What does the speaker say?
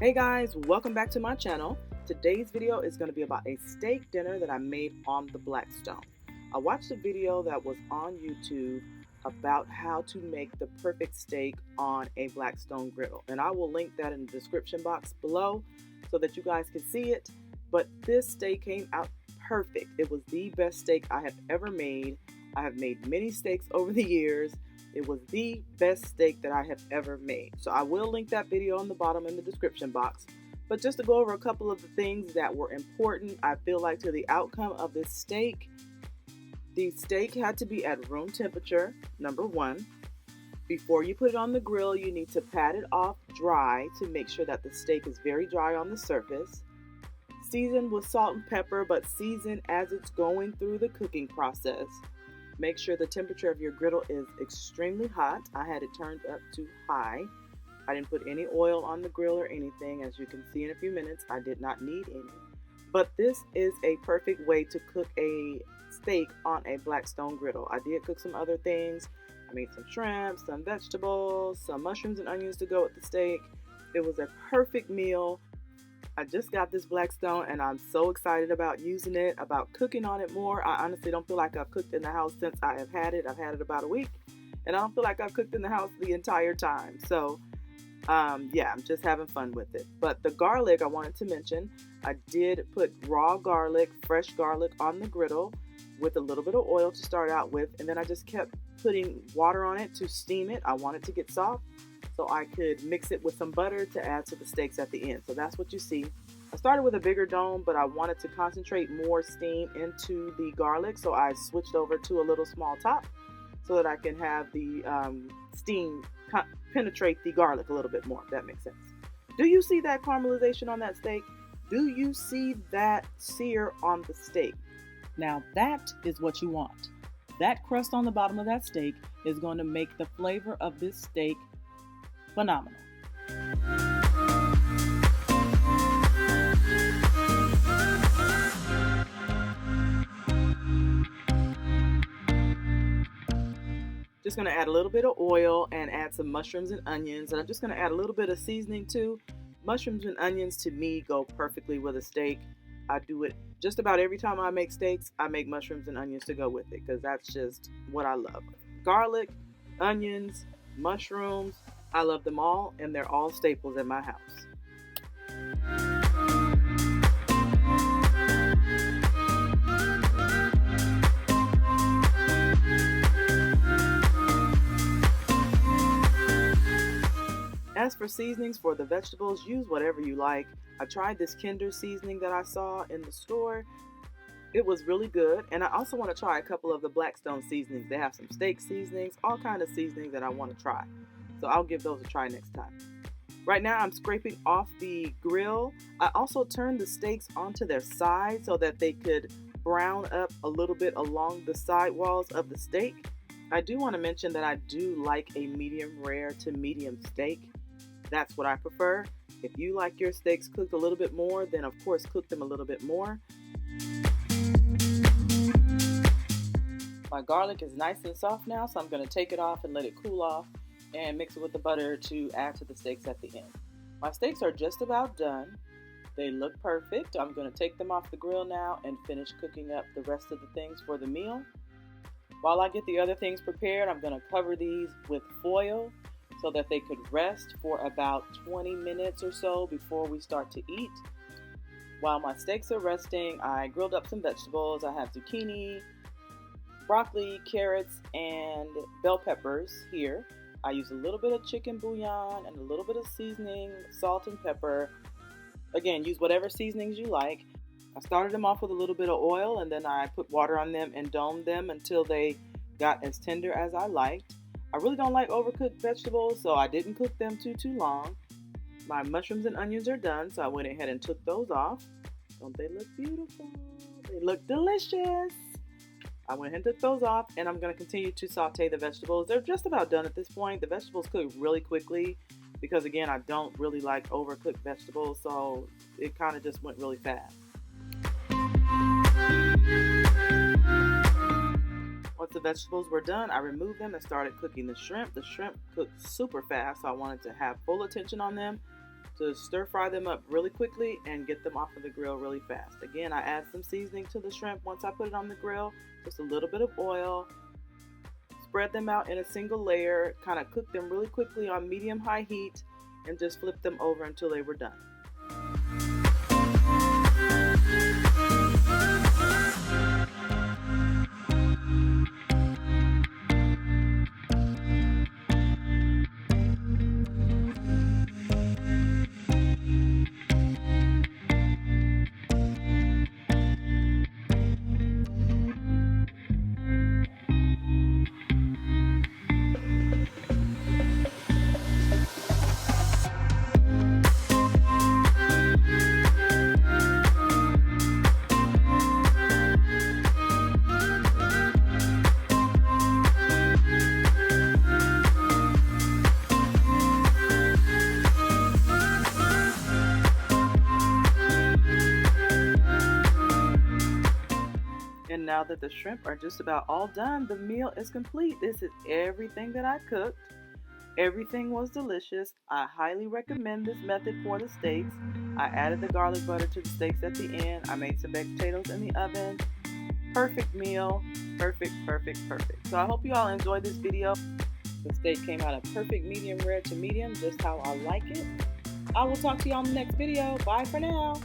Hey guys, welcome back to my channel. Today's video is going to be about a steak dinner that I made on the Blackstone. I watched a video that was on YouTube about how to make the perfect steak on a Blackstone griddle, and I will link that in the description box below so that you guys can see it. But this steak came out perfect. It was the best steak I have ever made. I have made many steaks over the years. It was the best steak that I have ever made. So I will link that video on the bottom in the description box. But just to go over a couple of the things that were important, I feel like, to the outcome of this steak. The steak had to be at room temperature, number one. Before you put it on the grill, you need to pat it off dry to make sure that the steak is very dry on the surface. Season with salt and pepper, but season as it's going through the cooking process. Make sure the temperature of your griddle is extremely hot. I had it turned up to high. I didn't put any oil on the grill or anything. As you can see in a few minutes, I did not need any. But this is a perfect way to cook a steak on a Blackstone griddle. I did cook some other things. I made some shrimp, some vegetables, some mushrooms and onions to go with the steak. It was a perfect meal. I just got this Blackstone and I'm so excited about using it, about cooking on it more. I honestly don't feel like I've cooked in the house since I have had it. I've had it about a week and I don't feel like I've cooked in the house the entire time. So yeah, I'm just having fun with it. But the garlic I wanted to mention, I did put raw garlic, fresh garlic on the griddle with a little bit of oil to start out with. And then I just kept putting water on it to steam it. I want it to get soft, so I could mix it with some butter to add to the steaks at the end. So that's what you see. I started with a bigger dome, but I wanted to concentrate more steam into the garlic, so I switched over to a little small top so that I can have the steam penetrate the garlic a little bit more, if that makes sense. Do you see that caramelization on that steak? Do you see that sear on the steak? Now that is what you want. That crust on the bottom of that steak is going to make the flavor of this steak phenomenal. Just going to add a little bit of oil and add some mushrooms and onions. And I'm just going to add a little bit of seasoning too. Mushrooms and onions to me go perfectly with a steak. I do it just about every time I make steaks. I make mushrooms and onions to go with it because that's just what I love. Garlic, onions, mushrooms, I love them all, and they're all staples in my house. As for seasonings for the vegetables, use whatever you like. I tried this Kinder seasoning that I saw in the store. It was really good, and I also want to try a couple of the Blackstone seasonings. They have some steak seasonings, all kinds of seasonings that I want to try. So I'll give those a try next time. Right now I'm scraping off the grill. I also turned the steaks onto their side so that they could brown up a little bit along the side walls of the steak. I do want to mention that I do like a medium rare to medium steak. That's what I prefer. If you like your steaks cooked a little bit more, then of course cook them a little bit more. My garlic is nice and soft now, so I'm going to take it off and let it cool off and mix it with the butter to add to the steaks at the end. My steaks are just about done. They look perfect. I'm going to take them off the grill now and finish cooking up the rest of the things for the meal. While I get the other things prepared, I'm going to cover these with foil so that they could rest for about 20 minutes or so before we start to eat. While my steaks are resting, I grilled up some vegetables. I have zucchini, broccoli, carrots, and bell peppers here. I use a little bit of chicken bouillon and a little bit of seasoning, salt and pepper. Again, use whatever seasonings you like. I started them off with a little bit of oil, and then I put water on them and domed them until they got as tender as I liked. I really don't like overcooked vegetables, so I didn't cook them too long. My mushrooms and onions are done, so I went ahead and took those off. Don't they look beautiful? They look delicious. I went ahead and took those off, and I'm going to continue to saute the vegetables. They're just about done at this point. The vegetables cook really quickly because, again, I don't really like overcooked vegetables, so it kind of just went really fast. Once the vegetables were done, I removed them and started cooking the shrimp. The shrimp cooked super fast, so I wanted to have full attention on them. to stir fry them up really quickly and get them off of the grill really fast. Again, I add some seasoning to the shrimp once I put it on the grill, just a little bit of oil. Spread them out in a single layer, kind of cook them really quickly on medium-high heat, and just flip them over until they were done. And now that the shrimp are just about all done, the meal is complete. This is everything that I cooked. Everything was delicious. I highly recommend this method for the steaks. I added the garlic butter to the steaks at the end. I made some baked potatoes in the oven. Perfect meal. Perfect, perfect, perfect. So I hope you all enjoyed this video. The steak came out a perfect medium rare to medium, just how I like it. I will talk to you on the next video. Bye for now.